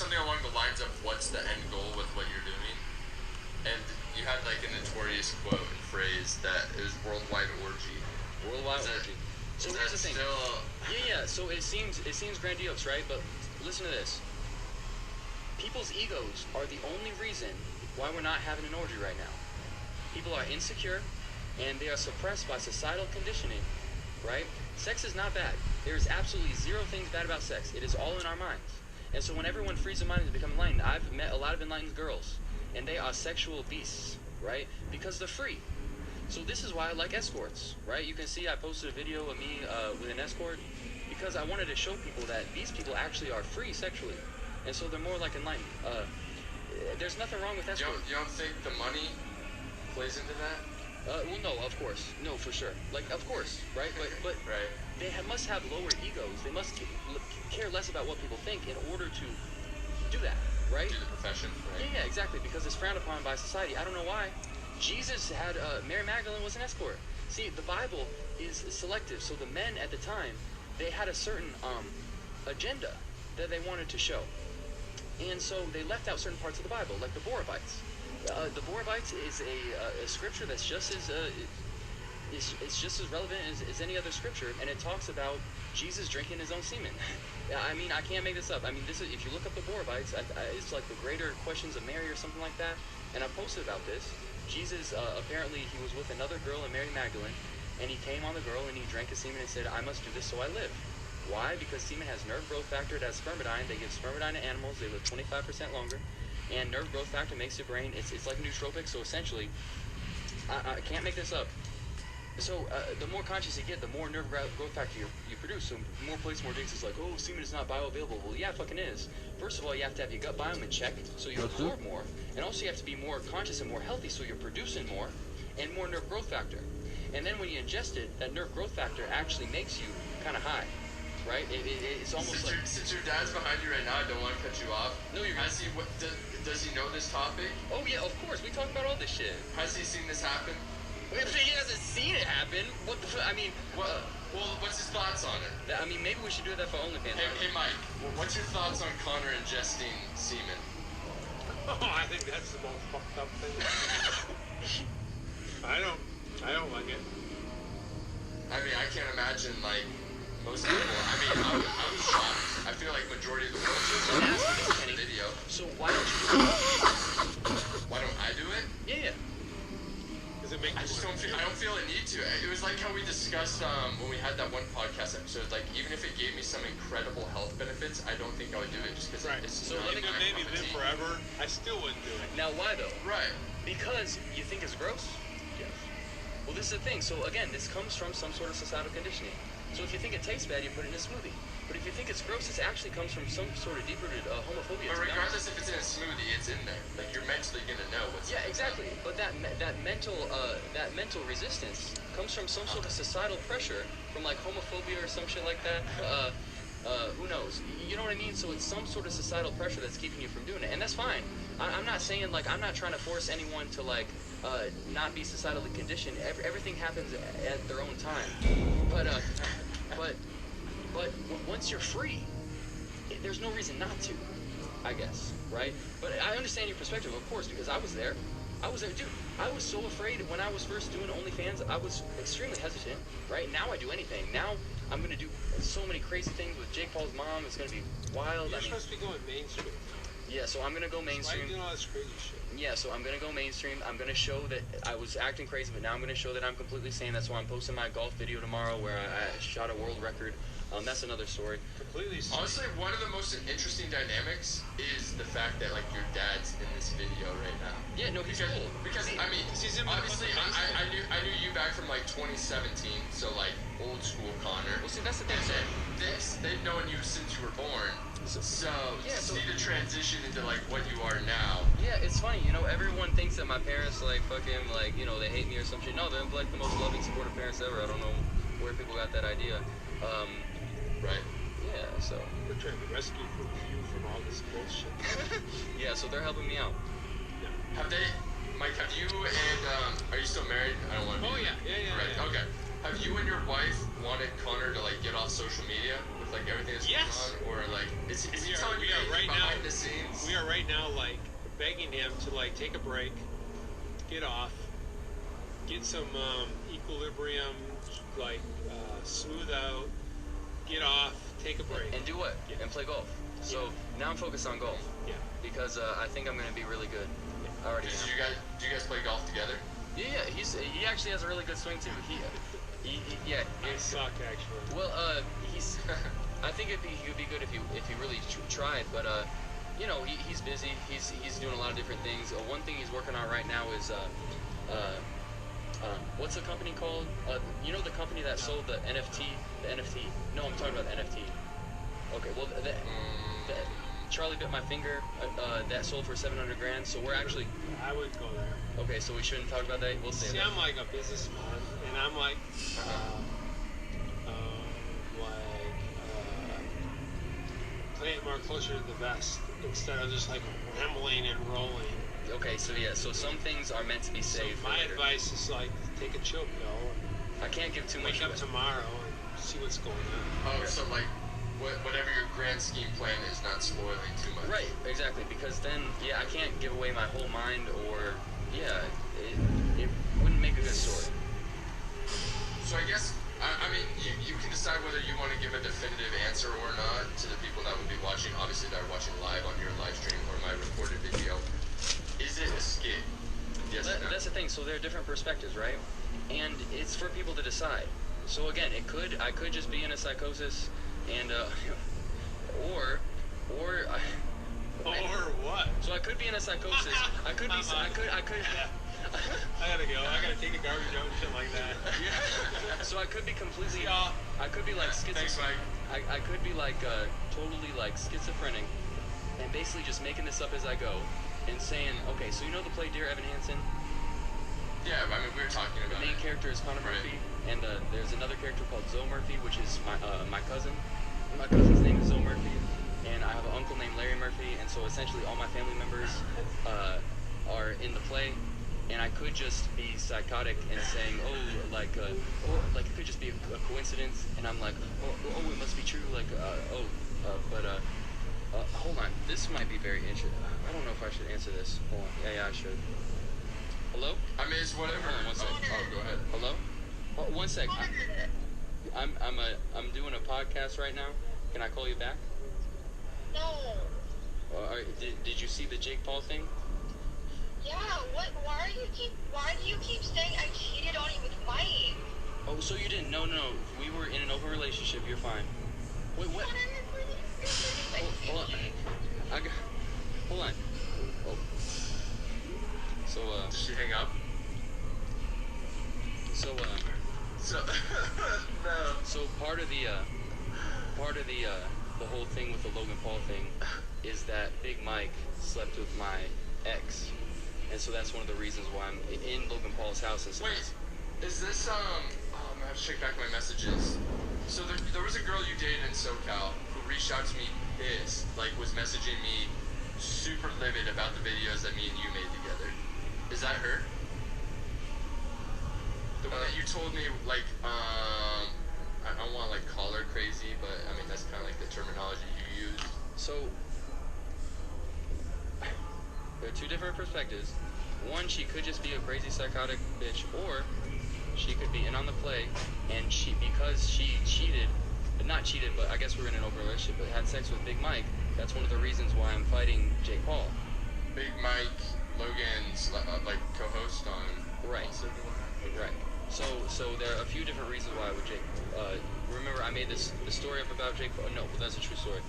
something along the lines of what's the end goal with what you're doing, and you had like a notorious quote and phrase that is worldwide orgy. Worldwide orgy. So here's the thing. Yeah. So it seems grandiose, right? But listen to this. People's egos are the only reason why we're not having an orgy right now. People are insecure, and they are suppressed by societal conditioning, right? Sex is not bad. There is absolutely zero things bad about sex. It is all in our minds. And so when everyone frees their mind to become enlightened, I've met a lot of enlightened girls, and they are sexual beasts, right? Because they're free. So this is why I like escorts, right? You can see I posted a video of me with an escort because I wanted to show people that these people actually are free sexually. And so they're more like enlightened. There's nothing wrong with escorts. You don't think the money plays into that? Well, no, of course. No, for sure. Like, of course, right? But right. They must have lower egos. They must care less about what people think in order to do that, right? Do the profession, right? Yeah, exactly, because it's frowned upon by society. I don't know why. Jesus had, Mary Magdalene was an escort. See, the Bible is selective, so the men at the time, they had a certain agenda that they wanted to show. And so they left out certain parts of the Bible, like the Borabites. The Borabites is a scripture that's just as it's just as relevant as any other scripture, and it talks about Jesus drinking his own semen. I mean, I can't make this up. I mean, this is, if you look up the Borabites, it's like the Greater Questions of Mary or something like that, and I posted about this. Jesus, apparently, he was with another girl in Mary Magdalene, and he came on the girl and he drank his semen and said, I must do this so I live. Why? Because semen has nerve growth factor, it has spermidine. They give spermidine to animals, they live 25% longer. And nerve growth factor makes your brain, it's like a nootropic, so essentially, I can't make this up. So the more conscious you get, the more nerve growth factor you produce. So more places, more dicks is like, oh, semen is not bioavailable. Well, yeah, it fucking is. First of all, you have to have your gut biome in check, so you absorb more. And also you have to be more conscious and more healthy, so you're producing more and more nerve growth factor. And then when you ingest it, that nerve growth factor actually makes you kind of high. Right? It's almost since your dad's behind you right now, I don't want to cut you off. No, you're Has he? Does he know this topic? Oh yeah, of course. We talk about all this shit. Has he seen this happen? If he hasn't seen it happen, what the fuck? I mean, well, what's his thoughts on it? I mean, maybe we should do that for OnlyFans. Hey, Mike. What's your thoughts on Connor ingesting semen? Oh, I think that's the most fucked up thing. I don't like it. I mean, I can't imagine like. Most people, I mean, I was shocked. I feel like majority of the world just asked this video. So why don't you do it? Why don't I do it? Yeah. Does it make? I don't feel a need to. It was like how we discussed when we had that one podcast episode. Like even if it gave me some incredible health benefits, I don't think I would do it just because it's so not if it made me live forever, I still wouldn't do it. Now why though? Right. Because you think it's gross. Yes. Well, this is the thing. So again, this comes from some sort of societal conditioning. So if you think it tastes bad, you put it in a smoothie. But if you think it's gross, it actually comes from some sort of deep-rooted homophobia. But regardless if it's in a smoothie, it's in there. Like you're mentally gonna know what's. Yeah, exactly. But that mental resistance comes from some sort of societal pressure, from like homophobia or some shit like that. Who knows? You know what I mean? So it's some sort of societal pressure that's keeping you from doing it, and that's fine. I'm not saying like I'm not trying to force anyone to like not be societally conditioned. Everything happens at their own time. But once you're free, there's no reason not to, I guess, right? But I understand your perspective, of course, because I was there. Dude, I was so afraid when I was first doing OnlyFans. I was extremely hesitant, right? Now I do anything. Now I'm going to do so many crazy things with Jake Paul's mom. It's going to be wild. You're supposed to be going mainstream. Yeah, so I'm going to go mainstream. Why are you doing all this crazy shit? Yeah, so I'm going to go mainstream. I'm going to show that I was acting crazy, but now I'm going to show that I'm completely sane. That's why I'm posting my golf video tomorrow where I shot a world record. That's another story. Completely sane. Honestly, one of the most interesting dynamics is the fact that like your dad's in this video right now. Yeah, no, he's cool. Because I mean, obviously I knew you back from like 2017, so like old school Connor. Well, see, that's the thing. They've known you since you were born. So yeah, so see the transition into like what you are now. Yeah, it's funny, you know, everyone thinks that my parents like fucking like, you know, they hate me or some shit. No, they're like the most loving, supportive parents ever. I don't know where people got that idea. Right. Yeah, so they're trying to rescue you from all this bullshit. yeah, so they're helping me out. Yeah. Have they, Mike? Have you and are you still married? I don't want to. Oh yeah. Right. Yeah. Okay. Have you and your wife wanted Connor to like get off social media with like everything that's going on, or like is he telling you right behind now, the scenes? right now, like, begging him to, like, take a break, get off, get some equilibrium, like, smooth out, get off, take a break. And do what? Yeah. And play golf. So now I'm focused on golf. Yeah. Because I think I'm going to be really good. I already Do am. you guys play golf together? Yeah, he actually has a really good swing too. Yeah. I suck, actually. Well, he's. I think he would be good if he really tried, but you know, he's busy. He's doing a lot of different things. One thing he's working on right now is what's the company called? You know the company that sold the NFT? The NFT? No, I'm talking about the NFT. Okay, well, Charlie Bit My Finger, that sold for $700 grand. So we're actually. I wouldn't go there. Okay, so we shouldn't talk about that. We'll say. See, I'm like a businessman, and I'm like, play it more closer to the vest instead of just like rambling and rolling. Okay, so yeah, so some things are meant to be saved. So my advice is like take a chill pill. I can't give too much. Wake up tomorrow and see what's going on. Oh, so like, whatever your grand scheme plan is, not spoiling too much. Right, exactly. Because then, yeah, I can't give away my whole mind, or yeah, it wouldn't make a good story. So I guess, I mean, you can decide whether you want to give a definitive answer or not to the people that would be watching. Obviously, that are watching live on your live stream or my recorded video. Is it a skit? Yes or no? That's the thing. So there are different perspectives, right? And it's for people to decide. So again, I could just be in a psychosis, and or what? So I could be in a psychosis. I could be. I could. I gotta go. I gotta take a garbage out and shit like that. Yeah. So I could be completely. Yeah. I could be like Thanks, Mike. I could be like totally like schizophrenic, and basically just making this up as I go, and saying, okay, so you know the play Dear Evan Hansen? Yeah, I mean, we were talking The about main it. character is Connor Right. Murphy, and there's another character called Zoe Murphy, which is my cousin. My cousin's name is Zoe Murphy, and I have an uncle named Larry Murphy, and so essentially all my family members are in the play, and I could just be psychotic and saying, or like it could just be a coincidence, and I'm like, oh, it must be true, like, but hold on, this might be very interesting. I don't know if I should answer this. Hold on, yeah, I should. Hello? I mean, it's whatever. Hold on one second. Oh, go ahead. Hello? Oh, one sec. I'm doing a podcast right now. Can I call you back? No. Did you see the Jake Paul thing? Yeah, what? Why do you keep saying I cheated on you with Mike? Oh, so you didn't? No. We were in an open relationship. You're fine. Wait, what? Hold on. Hold on. Oh. So, Did she hang up? So, no. So part of the whole thing with the Logan Paul thing is that Big Mike slept with my ex, and so that's one of the reasons why I'm in Logan Paul's house. And so Wait, is this, oh, I'm gonna have to check back my messages. So there was a girl you dated in SoCal who reached out to me pissed, like was messaging me super livid about the videos that me and you made together. Is that her? The one that you told me, like, I don't want to, like, call her crazy, but, I mean, that's kind of, like, the terminology you use. So there are two different perspectives. One, she could just be a crazy psychotic bitch, or she could be in on the play, and because she cheated, not cheated, but I guess we're in an open relationship, but had sex with Big Mike. That's one of the reasons why I'm fighting Jake Paul. Big Mike, Logan's, like, co-host on... Right. Right. So there are a few different reasons why I would Jake. Remember, I made the story up about Jake Paul. No, that's a true story.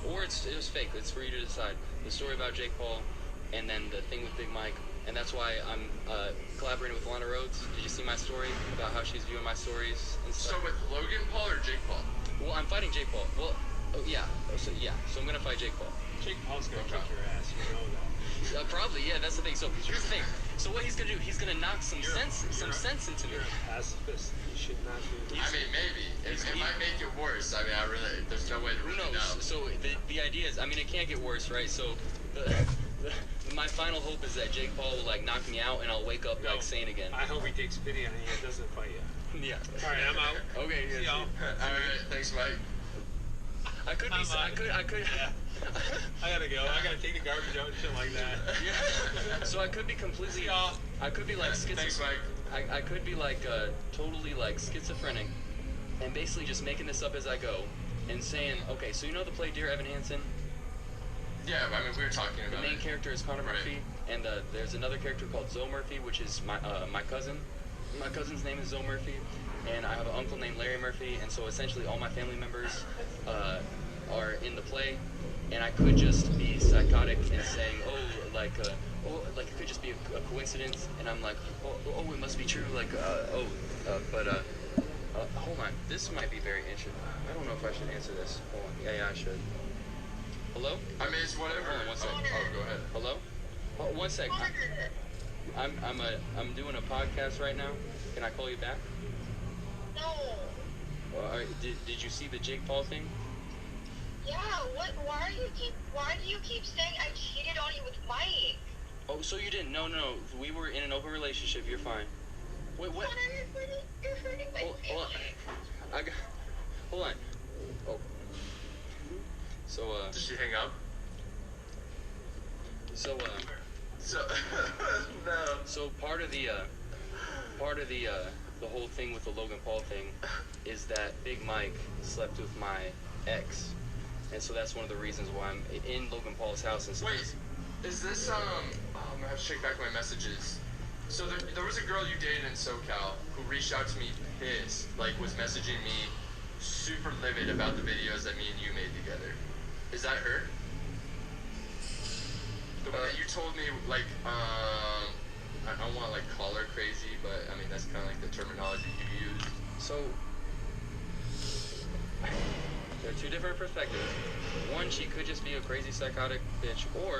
Or it was fake. It's for you to decide. The story about Jake Paul, and then the thing with Big Mike, and that's why I'm collaborating with Lana Rhodes. Did you see my story about how she's viewing my stories and stuff? So with Logan Paul or Jake Paul? Well, I'm fighting Jake Paul. Well, yeah. So I'm gonna fight Jake Paul. Jake Paul's gonna kick your ass, you know that. Probably, yeah. That's the thing. So here's the thing. So what he's gonna do? He's gonna knock some sense into me. You're a pacifist. You should not do this. I mean, maybe. It might make it worse. I mean, there's no way to Who really knows? know. So the idea is, I mean, it can't get worse, right? So my final hope is that Jake Paul will like knock me out, and I'll wake up like sane again. I hope he takes pity on you and doesn't fight you. Yeah. All right, I'm out. Okay. See y'all. All right, thanks, Mike. I could be. I could. Yeah. I gotta go. I gotta take the garbage out and shit like that. Yeah. So I could be completely. y'all. I could be like Thanks, Mike. I could be like totally like schizophrenic, and basically just making this up as I go, and saying, okay, so you know the play Dear Evan Hansen? Yeah, I mean, we were talking The about main it. character is Connor Right. Murphy, and there's another character called Zoe Murphy, which is my cousin. My cousin's name is Zoe Murphy, and I have an uncle named Larry Murphy, and so essentially all my family members are in the play, and I could just be psychotic and saying, like it could just be a coincidence, and I'm like, it must be true, but hold on, this might be very interesting. I don't know if I should answer this. Hold on. Yeah, I should. Hello? I mean, it's whatever. Hold on, one sec. Oh, go ahead. Hello? Oh, one sec. I'm doing a podcast right now. Can I call you back? No. All right, did you see the Jake Paul thing? Yeah, what? Why do you keep saying I cheated on you with Mike? Oh, so you didn't? No. We were in an open relationship. You're fine. Wait, what? Connor, you're hurting my Hold on. feelings. Hold on. Oh. So, Did she hang up? So, no. So part of the whole thing with the Logan Paul thing is that Big Mike slept with my ex, and so that's one of the reasons why I'm in Logan Paul's house. And so Wait, is this, I'm gonna have to check back my messages. So there was a girl you dated in SoCal who reached out to me pissed, like was messaging me super livid about the videos that me and you made together. Is that her? The one that you told me, like, I don't want to, like, call her crazy, but, I mean, that's kind of, like, the terminology you use. So there are two different perspectives. One, she could just be a crazy psychotic bitch, or